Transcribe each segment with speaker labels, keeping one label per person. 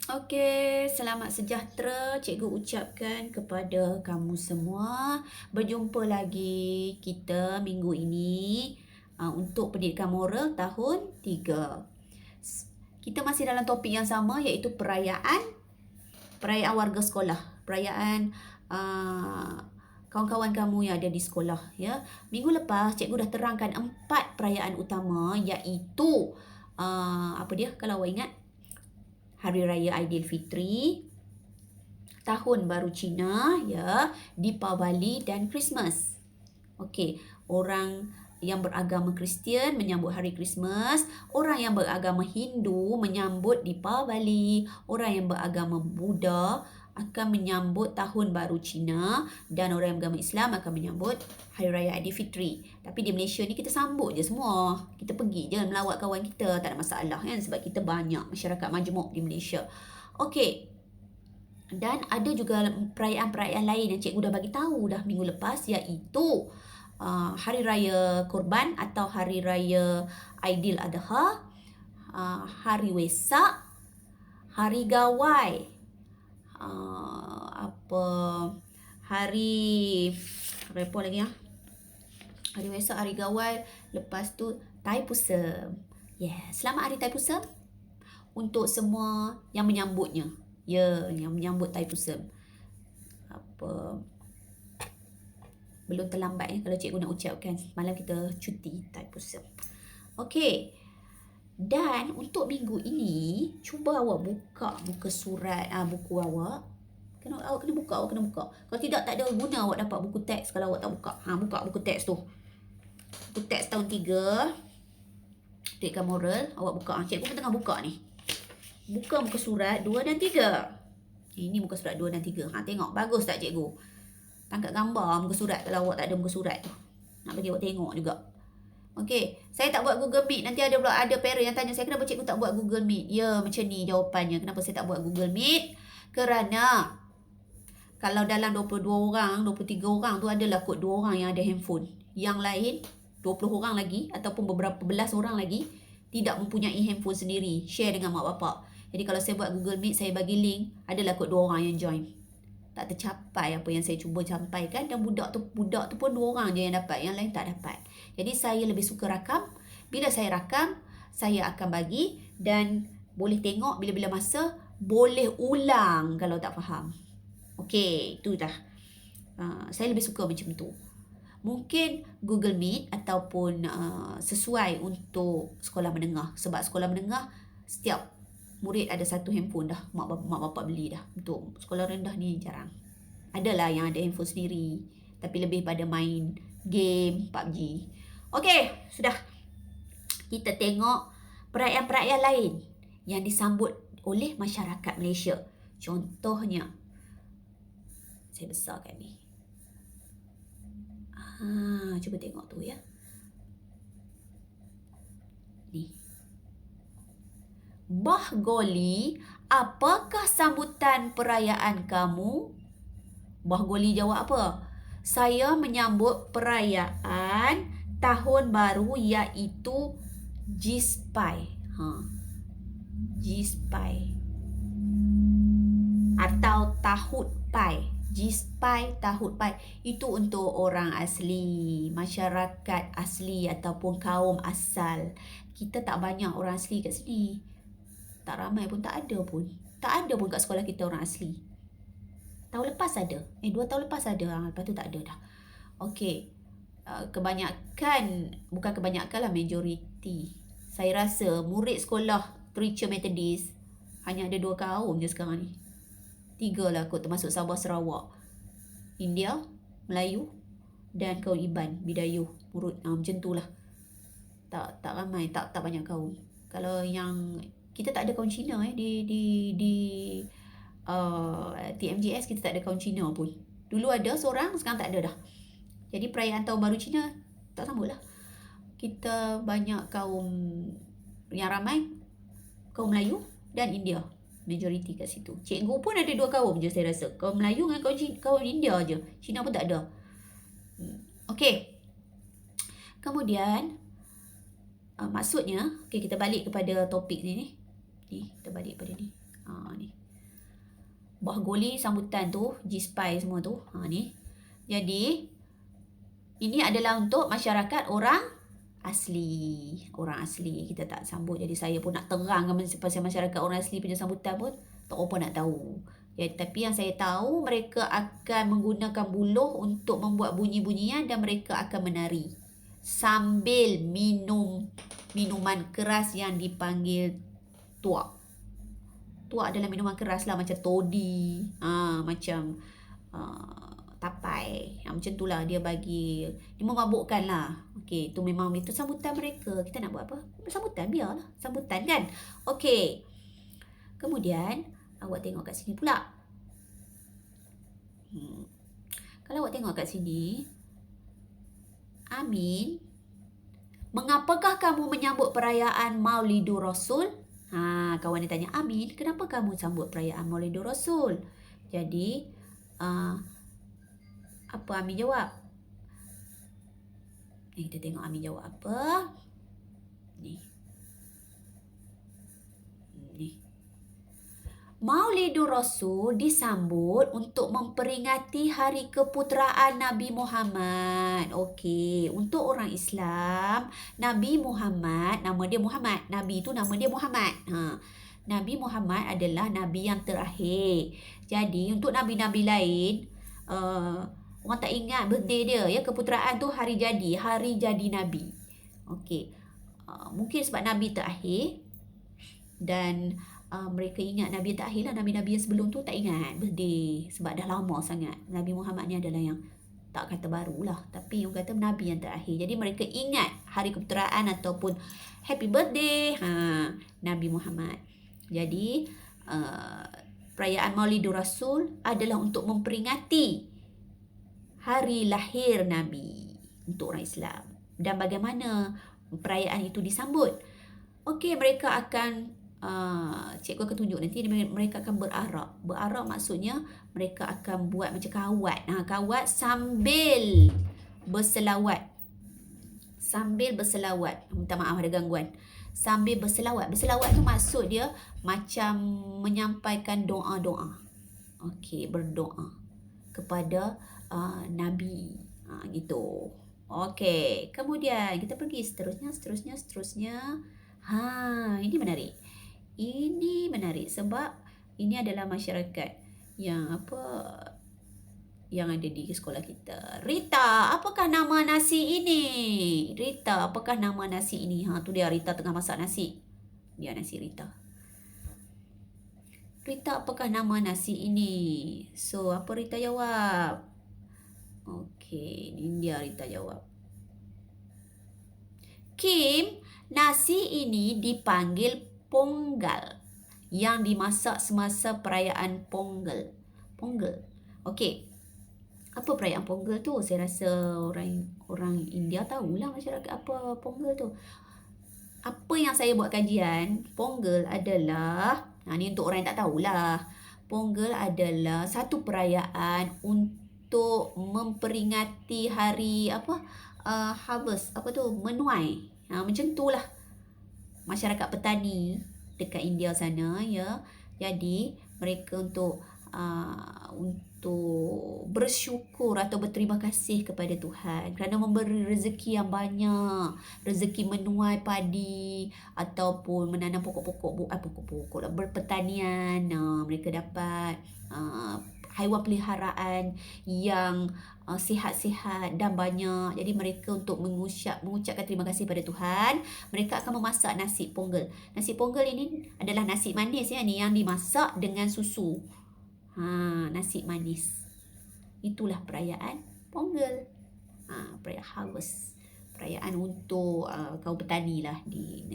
Speaker 1: Okey, selamat sejahtera cikgu ucapkan kepada kamu semua. Berjumpa lagi kita minggu ini untuk pendidikan moral tahun 3. Kita masih dalam topik yang sama iaitu perayaan warga sekolah. Perayaan kawan-kawan kamu yang ada di sekolah, ya. Minggu lepas cikgu dah terangkan 4 perayaan utama iaitu apa dia kalau awak ingat? Hari Raya Aidilfitri, Tahun Baru Cina, ya, Deepavali dan Christmas. Okey, orang yang beragama Kristian menyambut hari Christmas, orang yang beragama Hindu menyambut Deepavali, orang yang beragama Buddha akan menyambut Tahun Baru Cina dan orang yang beragama Islam akan menyambut Hari Raya Aidilfitri. Tapi di Malaysia ni kita sambut je semua. Kita pergi je melawat kawan kita, tak ada masalah kan, sebab kita banyak masyarakat majmuk di Malaysia. Okey. Dan ada juga perayaan-perayaan lain yang cikgu dah bagi tahu dah minggu lepas iaitu Hari Raya Korban atau Hari Raya Aidil Adha, Hari Wesak, Hari Gawai, hari apa lagi ya? Hari Wesak, Hari Gawai, lepas tu Thaipusam. Selamat Hari Thaipusam untuk semua yang menyambutnya. Yang menyambut Thaipusam. Belum terlambat kalau cikgu nak ucapkan. Malam kita cuti Thaipusam. Okey. Dan untuk minggu ini, cuba awak buka muka surat buku awak. Awak kena buka. Kalau tidak, tak ada guna awak dapat buku teks kalau awak tak buka. Buka buku teks tu. Buku teks tahun 3. Pendidikan moral. Awak buka. Cikgu pun tengah buka ni. Buka muka surat 2 dan 3. Ini muka surat 2 dan 3. Tengok. Bagus tak cikgu? Tangkap gambar muka surat kalau awak tak ada muka surat tu. Nak bagi awak tengok juga. Okey, saya tak buat Google Meet. Nanti ada parent yang tanya saya kenapa cikgu tak buat Google Meet. Ya, macam ni jawapannya. Kenapa saya tak buat Google Meet? Kerana kalau dalam 22 orang, 23 orang tu adalah kot 2 orang yang ada handphone. Yang lain 20 orang lagi ataupun beberapa belas orang lagi tidak mempunyai handphone sendiri. Share dengan mak bapak. Jadi kalau saya buat Google Meet, saya bagi link, adalah kot 2 orang yang join. Tak tercapai apa yang saya cuba sampaikan dan budak tu pun 2 orang je yang dapat, yang lain tak dapat. Jadi saya lebih suka rakam. Bila saya rakam, saya akan bagi dan boleh tengok bila-bila masa, boleh ulang kalau tak faham. Okey, itu dah. Saya lebih suka macam tu. Mungkin Google Meet ataupun sesuai untuk sekolah menengah. Sebab sekolah menengah setiap murid ada satu handphone dah. Mak bapak beli dah. Untuk sekolah rendah ni jarang. Adalah yang ada handphone sendiri. Tapi lebih pada main game PUBG. Okey, sudah. Kita tengok perayaan-perayaan lain yang disambut oleh masyarakat Malaysia. Contohnya, saya besarkan ni. Cuba tengok tu ya. Ni. Bahgoli, apakah sambutan perayaan kamu? Bahgoli jawab apa? Saya menyambut perayaan tahun baru iaitu Jispai. Jispai. Atau Tahut Pai. Jispai, Tahut Pai. Itu untuk orang asli, masyarakat asli ataupun kaum asal. Kita tak banyak orang asli kat sini. Tak ramai pun, tak ada pun. Tak ada pun kat sekolah kita orang asli. Tahun lepas ada. 2 tahun lepas ada. Lepas tu tak ada dah. Okey. Bukan kebanyakan lah, majoriti. Saya rasa murid sekolah Preacher Methodist hanya ada 2 kaum je sekarang ni. 3 lah kot, termasuk Sabah Sarawak. India, Melayu dan kaum Iban, Bidayuh, Murut. Macam tu lah. Tak ramai, tak banyak kaum. Kalau yang kita tak ada kaum Cina di TMJS kita tak ada kaum Cina pun. Dulu ada seorang, sekarang tak ada dah. Jadi perayaan Tahun Baru Cina tak sambut lah. Kita banyak kaum yang ramai, kaum Melayu dan India. Majoriti kat situ. Cikgu pun ada 2 kaum je saya rasa. Kaum Melayu dengan kaum India je. Cina pun tak ada. Okey. Kemudian maksudnya, kita balik kepada topik ni. Ni, kita balik pada ni. Ni. Buah goli sambutan tu, G-Spy semua tu. Ni. Jadi, ini adalah untuk masyarakat orang asli. Orang asli kita tak sambut. Jadi saya pun nak terangkan pasal masyarakat orang asli punya sambutan pun tak apa nak tahu. Ya, tapi yang saya tahu mereka akan menggunakan buluh untuk membuat bunyi-bunyian dan mereka akan menari sambil minum minuman keras yang dipanggil tuak. Tuak adalah minuman keras lah, macam toddy, macam tapai. Macam tu lah dia bagi. Dia memabukkan lah. Okey, tu memang itu sambutan mereka. Kita nak buat apa? Sambutan, biarlah. Sambutan kan? Okey. Kemudian, awak tengok kat sini pula. Kalau awak tengok kat sini, Amin, mengapakah kamu menyambut perayaan Maulidur Rasul? Kawan dia tanya, Amin, kenapa kamu sambut perayaan Maulidur Rasul? Jadi, apa Amin jawab? Kita tengok Amin jawab apa. Ni. Maulidur Rasul disambut untuk memperingati hari keputeraan Nabi Muhammad. Okey, untuk orang Islam, Nabi Muhammad, nama dia Muhammad. Nabi tu nama dia Muhammad. Nabi Muhammad adalah Nabi yang terakhir. Jadi, untuk Nabi-Nabi lain, orang tak ingat birthday dia. Ya, keputeraan tu hari jadi Nabi. Okey, mungkin sebab Nabi terakhir dan mereka ingat Nabi yang terakhir lah. Nabi-Nabi yang sebelum tu tak ingat birthday sebab dah lama sangat. Nabi Muhammad ni adalah yang tak kata baru lah, tapi yang kata Nabi yang terakhir. Jadi mereka ingat hari keputeraan ataupun happy birthday Nabi Muhammad. Jadi perayaan Maulidur Rasul adalah untuk memperingati hari lahir Nabi untuk orang Islam. Dan bagaimana perayaan itu disambut? Okey, mereka akan cikgu akan tunjuk nanti. Mereka akan berarak. Berarak maksudnya mereka akan buat macam kawat. Kawat sambil berselawat. Minta maaf ada gangguan. Sambil berselawat. Berselawat tu maksud dia macam menyampaikan doa-doa. Okey, berdoa kepada Nabi. Gitu. Okey, kemudian kita pergi seterusnya. Ini menarik. Ini menarik sebab ini adalah masyarakat yang yang ada di sekolah kita. Rita, apakah nama nasi ini? Rita, apakah nama nasi ini? Tu dia, Rita tengah masak nasi. Dia nasi Rita. Rita, apakah nama nasi ini? So, apa Rita jawab? Okey, ini dia Rita jawab. Kim, nasi ini dipanggil Ponggal yang dimasak semasa perayaan Pongal. Okey. Apa perayaan Pongal tu? Saya rasa orang India tahulah masyarakat apa Pongal tu. Apa yang saya buat kajian, Pongal adalah, ni untuk orang yang tak tahulah. Pongal adalah satu perayaan untuk memperingati hari harvest, menuai. Macam itulah. Masyarakat petani dekat India sana, ya. Jadi mereka untuk bersyukur atau berterima kasih kepada Tuhan kerana memberi rezeki yang banyak, rezeki menuai padi ataupun menanam pokok-pokok lah, berpertanian. Mereka dapat haiwan peliharaan yang sihat-sihat dan banyak. Jadi mereka untuk mengucapkan terima kasih pada Tuhan, mereka akan memasak nasi Pongal. Nasi Pongal ini adalah nasi manis ya, ni yang dimasak dengan susu. Nasi manis. Itulah perayaan Pongal. Perayaan harvest. Perayaan untuk kaum petani lah di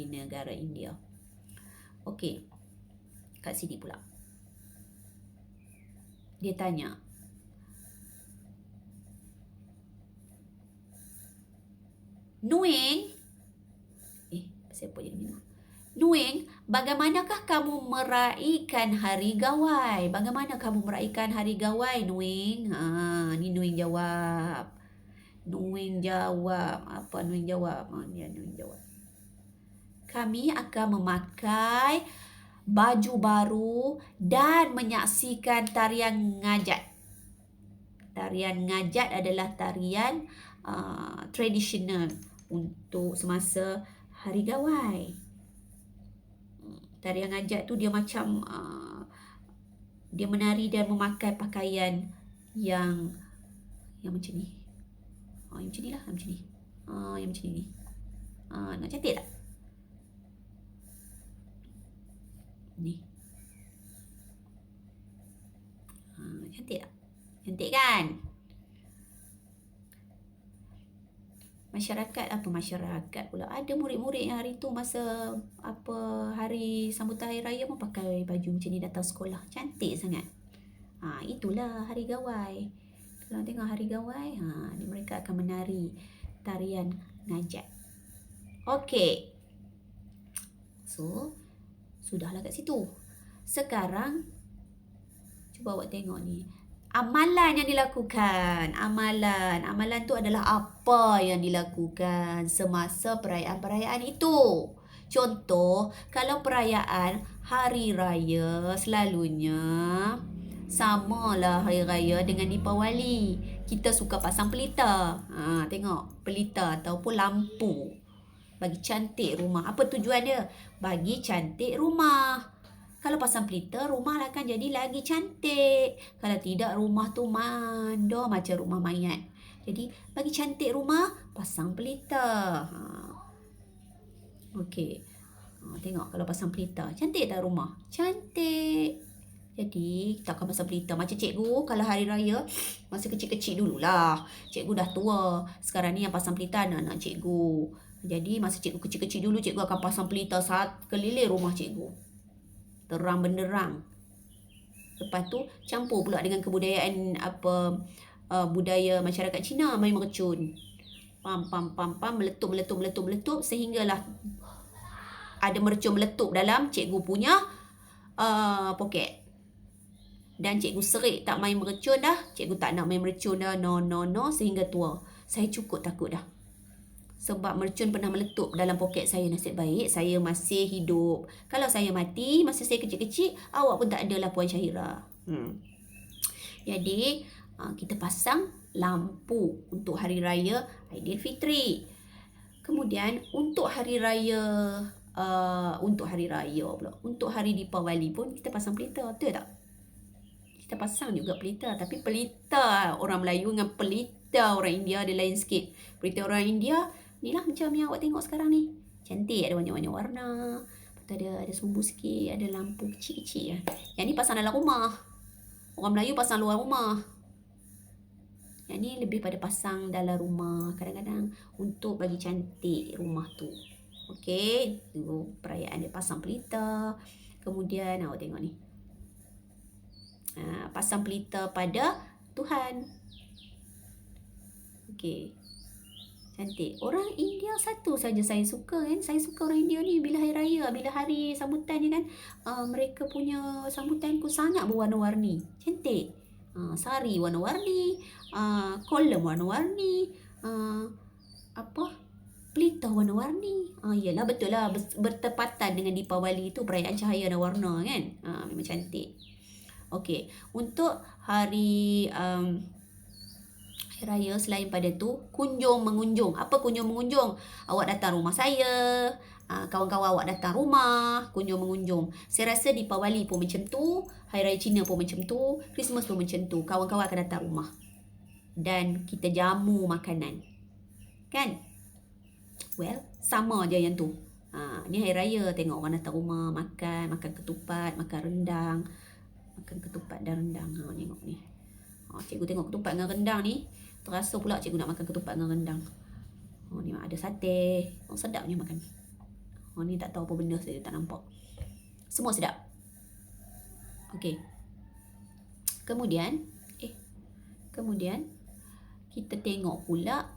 Speaker 1: negara India. Okey. Kat sini pula. Dia tanya, Nuing, siapa jadi minum? Nuing, bagaimanakah kamu meraihkan hari Gawai? Bagaimana kamu meraihkan hari Gawai, Nuing? Ni Nuing jawab. Apa Nuing jawab? Kami akan memakai baju baru dan menyaksikan tarian ngajat. Tarian ngajat adalah tarian tradisional untuk semasa Hari Gawai. Tarian ngajat tu dia macam dia menari dan memakai pakaian yang macam ni. Yang macam ni lah, macam ni. Yang macam ni. Nak cantik tak? Ni. Cantik tak? Cantik kan? Masyarakat pula. Ada murid-murid yang hari tu masa hari sambutan hari raya pun pakai baju macam ni datang sekolah. Cantik sangat. Itulah Hari Gawai. Kalau tengok Hari Gawai, mereka akan menari tarian ngajat. Okey. So, sudahlah kat situ. Sekarang cuba awak tengok ni. Amalan yang dilakukan. Amalan tu adalah apa yang dilakukan semasa perayaan-perayaan itu. Contoh, kalau perayaan Hari Raya selalunya samalah Hari Raya dengan Deepawali. Kita suka pasang pelita. Tengok, pelita ataupun lampu. Bagi cantik rumah. Apa tujuan dia? Bagi cantik rumah. Kalau pasang pelita, rumah akan jadi lagi cantik. Kalau tidak, rumah tu mandor macam rumah mayat. Jadi, bagi cantik rumah, pasang pelita. Okey. Tengok kalau pasang pelita. Cantik tak rumah? Cantik. Jadi, kita akan pasang pelita. Macam cikgu, kalau hari raya, masa kecil-kecil dululah. Cikgu dah tua. Sekarang ni yang pasang pelita anak-anak cikgu. Jadi, masa cikgu kecil-kecil dulu, cikgu akan pasang pelita keliling rumah cikgu. Terang benderang. Lepas tu campur pula dengan kebudayaan budaya masyarakat Cina, main mercun. Pam meletup sehinggalah ada mercun meletup dalam cikgu punya poket. Dan cikgu serik tak main mercun dah. Cikgu tak nak main mercun dah. No sehingga tua. Saya cukup takut dah. Sebab mercun pernah meletup dalam poket saya. Nasib baik saya masih hidup. Kalau saya mati masa saya kecil-kecil, awak pun tak adalah Puan Syahira. Jadi kita pasang lampu untuk hari raya Aidilfitri. Kemudian untuk hari raya untuk hari Deepawali pun kita pasang pelita, betul tak? Kita pasang juga pelita, tapi pelita orang Melayu dengan pelita orang India ada lain sikit. Pelita orang India ni lah macam yang awak tengok sekarang ni. Cantik, ada banyak-banyak warna. Lepas tu ada sumbu sikit, ada lampu kecil-kecil. Yang ni pasang dalam rumah. Orang Melayu pasang luar rumah. Yang ni lebih pada pasang dalam rumah. Kadang-kadang untuk bagi cantik rumah tu. Okey, tu perayaan dia pasang pelita. Kemudian awak tengok ni. Pasang pelita pada Tuhan. Okey. Cantik. Orang India satu saja saya suka kan. Saya suka orang India ni bila hari raya, bila hari sambutan ni kan. Mereka punya sambutan pun sangat berwarna-warni. Cantik. Sari warna-warni, kolam warna-warni, pelita warna-warni. Yalah betul lah, bertepatan dengan Deepawali tu perayaan cahaya dan warna kan. Memang cantik. Okey, untuk hari raya selain pada tu, kunjung mengunjung. Apa kunjung mengunjung? Awak datang rumah saya, kawan-kawan awak datang rumah, kunjung mengunjung. Saya rasa Deepawali pun macam tu, Hari Raya Cina pun macam tu, Christmas pun macam tu. Kawan-kawan akan datang rumah. Dan kita jamu makanan. Kan? Well, sama je yang tu. Ni Hari Raya, tengok orang datang rumah, makan ketupat, makan rendang. Makan ketupat dan rendang. Tengok ni. Cikgu tengok ketupat dengan rendang ni. Terasa pula cikgu nak makan ketupat dengan rendang. Ni ada sate. Sedapnya makan. Ni tak tahu apa benda, saya tak nampak. Semua sedap. Okey. Kemudian kita tengok pula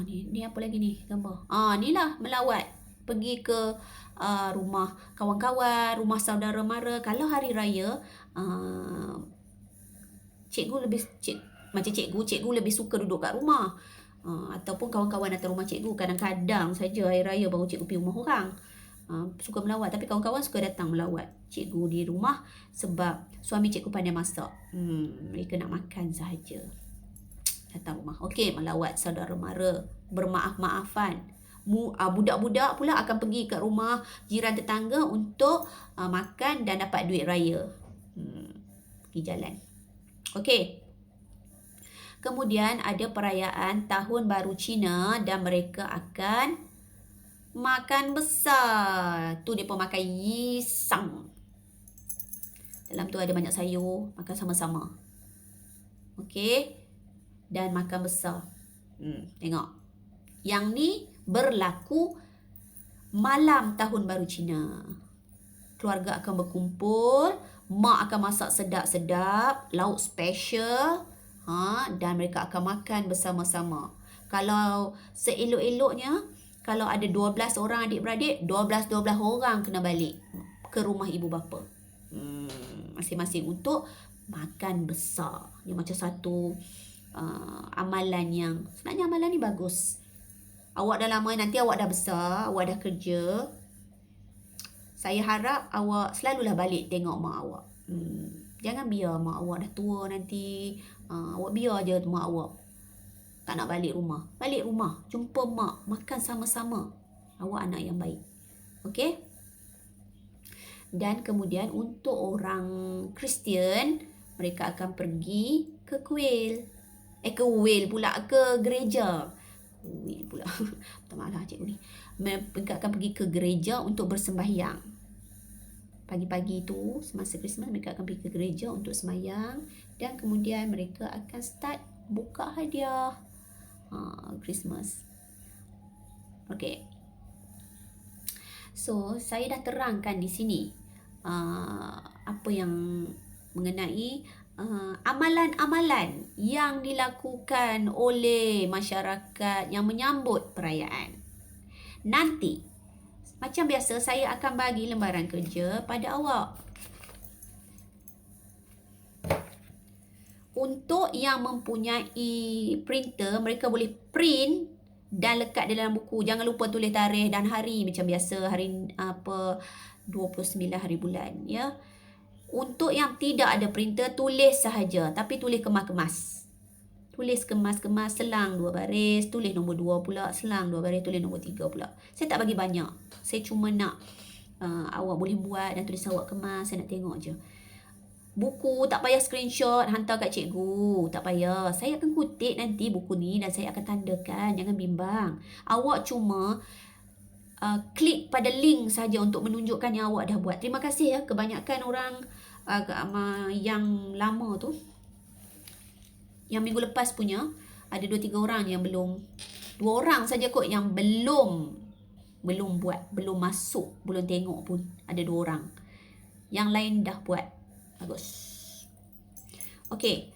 Speaker 1: ni apa lagi ni gambar. Ni lah melawat. Pergi ke rumah kawan-kawan, rumah saudara mara. Kalau hari raya macam cikgu lebih suka duduk kat rumah. Ataupun kawan-kawan datang rumah cikgu. Kadang-kadang saja hari raya baru cikgu pergi rumah orang. suka melawat. Tapi kawan-kawan suka datang melawat cikgu di rumah sebab suami cikgu pandai masak. Mereka nak makan sahaja. Datang rumah. Okey, melawat saudara mara, bermaaf-maafan. Budak-budak pula akan pergi ke rumah jiran tetangga untuk makan dan dapat duit raya. Pergi jalan. Okey. Kemudian ada perayaan Tahun Baru Cina dan mereka akan makan besar. Tu mereka makan yisang. Dalam tu ada banyak sayur, makan sama-sama. Okey. Dan makan besar. Tengok. Yang ni berlaku malam Tahun Baru Cina. Keluarga akan berkumpul, mak akan masak sedap-sedap, lauk special, dan mereka akan makan bersama-sama. Kalau seelok-eloknya, kalau ada 12 orang adik-beradik, 12 orang kena balik ke rumah ibu bapa. Masing-masing untuk makan besar. Ini macam satu amalan yang sebenarnya amalan ni bagus. Awak dah lama, nanti awak dah besar, awak dah kerja. Saya harap awak selalulah balik tengok mak awak. Jangan biar mak awak dah tua nanti. Awak biar je mak awak tak nak balik rumah. Balik rumah, jumpa mak, makan sama-sama. Awak anak yang baik. Okey? Dan kemudian untuk orang Kristian, mereka akan pergi ke kuil. Ke gereja. Kuil pula. Tak malah cikgu ni. Mereka akan pergi ke gereja untuk bersembahyang. Pagi-pagi tu, semasa Christmas, mereka akan pergi ke gereja untuk sembahyang. Dan kemudian mereka akan start buka hadiah Christmas. Okay. So, saya dah terangkan di sini apa yang mengenai amalan-amalan yang dilakukan oleh masyarakat yang menyambut perayaan. Nanti, macam biasa, saya akan bagi lembaran kerja pada awak. Untuk yang mempunyai printer, mereka boleh print dan lekat di dalam buku. Jangan lupa tulis tarikh dan hari macam biasa, hari 29 hari bulan, ya. Untuk yang tidak ada printer, tulis sahaja, tapi tulis kemas-kemas. Tulis kemas-kemas, selang 2 baris, tulis nombor 2 pula, selang 2 baris, tulis nombor 3 pula. Saya tak bagi banyak. Saya cuma nak awak boleh buat dan tulis awak kemas, saya nak tengok je. Buku tak payah screenshot, hantar kat cikgu. Tak payah. Saya akan kutip nanti buku ni dan saya akan tandakan. Jangan bimbang. Awak cuma klik pada link saja untuk menunjukkan yang awak dah buat. Terima kasih ya. Kebanyakan orang yang lama tu, yang minggu lepas punya, ada 2-3 orang yang belum. 2 orang saja kot yang belum buat, belum masuk, belum tengok pun. Ada 2 orang. Yang lain dah buat. Bagus. Okey.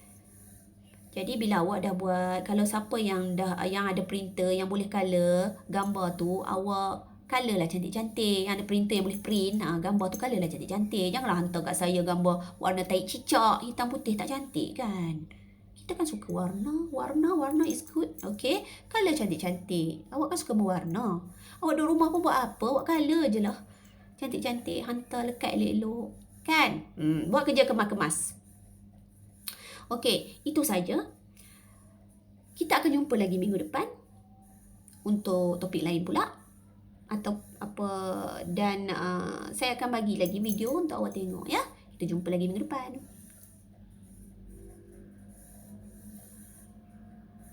Speaker 1: Jadi bila awak dah buat, kalau siapa yang ada printer yang boleh color gambar tu, awak color lah cantik-cantik. Yang ada printer yang boleh print, gambar tu color lah cantik-cantik. Janganlah hantar kat saya gambar warna tahi cicak, hitam putih, tak cantik kan. Kita kan suka warna is good. Okey, color cantik-cantik. Awak kan suka berwarna. Awak duduk rumah pun buat apa? Awak color je lah. Cantik-cantik, hantar lekat elok-elok. Kan? Buat kerja kemas-kemas. Okey, itu saja. Kita akan jumpa lagi minggu depan untuk topik lain pula. Atau apa, dan saya akan bagi lagi video untuk awak tengok ya. Kita jumpa lagi minggu depan.